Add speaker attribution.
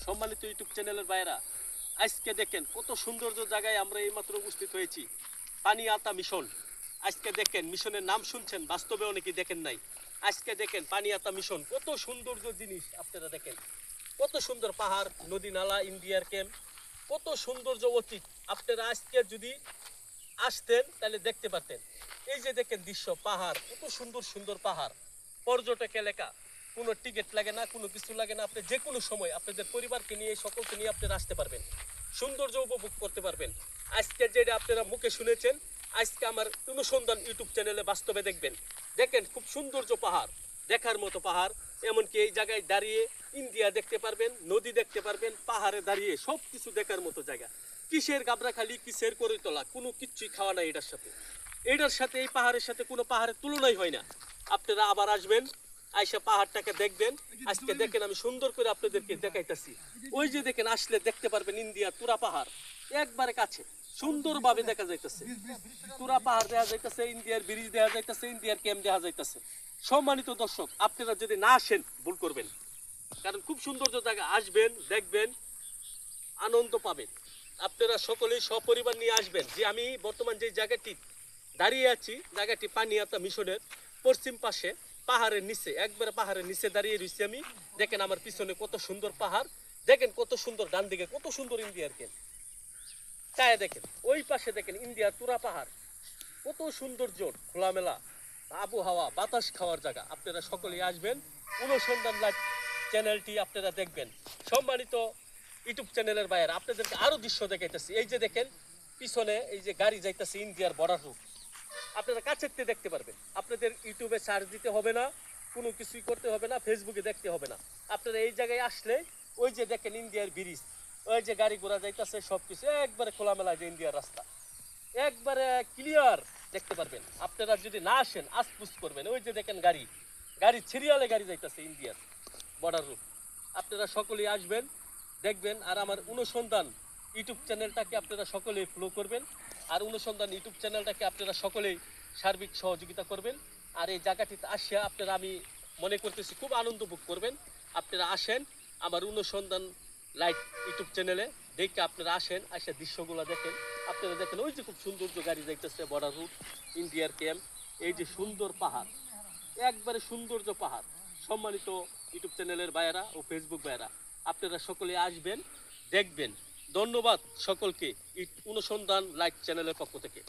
Speaker 1: সম্মানিত ইউটিউব চ্যানেলের ভাইরা, আজকে দেখেন কত সৌন্দর্য জায়গায় আমরা এইমাত্র উপস্থিত হয়েছি। পানি আতা মিশন। আজকে দেখেন মিশনের নাম শুনছেন, বাস্তবে অনেকেই দেখেন নাই। আজকে দেখেন পানি আতা মিশন, কত সৌন্দর্য জিনিস আপনারা দেখেন। কত সুন্দর পাহাড়, নদী নালা, ইন্ডিয়ার ক্যাম্প, কত সৌন্দর্য অতীত। আপনারা আজকে যদি আসতেন তাহলে দেখতে পারতেন। এই যে দেখেন দৃশ্য, পাহাড়, কত সুন্দর সুন্দর পাহাড়, পর্যটক এলাকা, কোনো টিকিট লাগে না, কোনো কিছু লাগে না। আপনি যে কোনো সময় আপনাদের পরিবারকে নিয়ে, সকলকে নিয়ে আপনারা আসতে পারবেন, সৌন্দর্য উপভোগ করতে পারবেন। আজকে যেটা আপনারা মুখে শুনেছেন, আজকে আমার অনুসন্ধান ইউটিউব চ্যানেলে বাস্তবে দেখবেন। দেখেন খুব সৌন্দর্য পাহাড়, দেখার মতো পাহাড়। এমনকি এই জায়গায় দাঁড়িয়ে ইন্ডিয়া দেখতে পারবেন, নদী দেখতে পারবেন, পাহাড়ে দাঁড়িয়ে সব কিছু দেখার মতো জায়গা। কিসের গাবরাখালি, কিসের করিতলা, কোনো কিচ্ছুই খাওয়া নাই এটার সাথে। এটার সাথে এই পাহাড়ের সাথে কোনো পাহাড়ের তুলনাই হয় না। আপনারা আবার আসবেন, আইসা পাহাড়টাকে দেখবেন। আজকে দেখেন আমি সুন্দর করে আপনাদেরকে দেখাইতেছি। ওই যে দেখেন, আসলে দেখতে পারবেন ইন্ডিয়ার তুরা পাহাড় একবারে কাছে, সুন্দরভাবে দেখা যাইতেছে। তুরা পাহাড় দেখা যাইতেছে, ইন্ডিয়ার ব্রিজ দেখা যাইতেছে, ইন্ডিয়ার ক্যাম্প দেখা যাইতেছে। সম্মানিত দর্শক, আপনারা যদি না আসেন ভুল করবেন, কারণ খুব সৌন্দর্য জায়গা। আসবেন, দেখবেন, আনন্দ পাবেন। আপনারা সকলেই সপরিবার নিয়ে আসবেন। যে আমি বর্তমান যে জায়গাটি দাঁড়িয়ে আছি, জায়গাটি পানিয়াতা মিশনের পশ্চিম পাশে, পাহাড়ের নিচে, একবারে পাহাড়ের নিচে দাঁড়িয়ে রয়েছি আমি। দেখেন আমার পিছনে কত সুন্দর পাহাড়, দেখেন কত সুন্দর, ডান দিকে কত সুন্দর ইন্ডিয়ার কেন, তাই দেখেন ওই পাশে দেখেন ইন্ডিয়ার তুরা পাহাড়, কত সৌন্দর্য, খোলামেলা আবহাওয়া, বাতাস খাওয়ার জায়গা। আপনারা সকলেই আসবেন, অনুসন্ধান লাইভ চ্যানেলটি আপনারা দেখবেন। সম্মানিত ইউটিউব চ্যানেলের বাইরে আপনাদেরকে আরো দৃশ্য দেখাইতেছি। এই যে দেখেন পিছনে এই যে গাড়ি যাইতেছে ইন্ডিয়ার বর্ডার রুট, আপনারা কাছের থেকে দেখতে পারবেন। আপনাদের ইউটিউবে সার্চ দিতে হবে না, কোনো কিছুই করতে হবে না, ফেসবুকে দেখতে হবে না। আপনারা এই জায়গায় আসলে ওই যে দেখেন ইন্ডিয়ার ব্রিজ, ওই যে গাড়ি ঘোড়া যাইতেছে, সবকিছু একবারে খোলামেলা, যে ইন্ডিয়ার রাস্তা একবারে ক্লিয়ার দেখতে পারবেন। আপনারা যদি না আসেন, আসপুস করবেন। ওই যে দেখেন গাড়ি, গাড়ি সিরিয়ালে গাড়ি যাইতেছে ইন্ডিয়ার বর্ডার রুট। আপনারা সকলেই আসবেন, দেখবেন। আর আমার অনুসন্ধান ইউটিউব চ্যানেলটাকে আপনারা সকলেই ফলো করবেন। আর অনুসন্ধান ইউটিউব চ্যানেলটাকে আপনারা সকলেই সার্বিক সহযোগিতা করবেন। আর এই জায়গাটিতে আসিয়া আপনারা, আমি মনে করতেছি, খুব আনন্দ ভোগ করবেন। আপনারা আসেন আমার অনুসন্ধান লাইভ ইউটিউব চ্যানেলে, দেখে আপনারা আসেন, আসে দৃশ্যগুলো দেখেন। আপনারা দেখেন ওই যে খুব সৌন্দর্য গাড়ি যাইতেছে, বর্ডার রুট, ইন্ডিয়ার ক্যাম্প, এই যে সুন্দর পাহাড়, একবারে সৌন্দর্য পাহাড়। সম্মানিত ইউটিউব চ্যানেলের ভাইয়েরা ও ফেসবুক ভাইয়েরা, আপনারা সকলে আসবেন, দেখবেন। ধন্যবাদ সকলকে অনুসন্ধান লাইভ চ্যানেলের পক্ষ থেকে।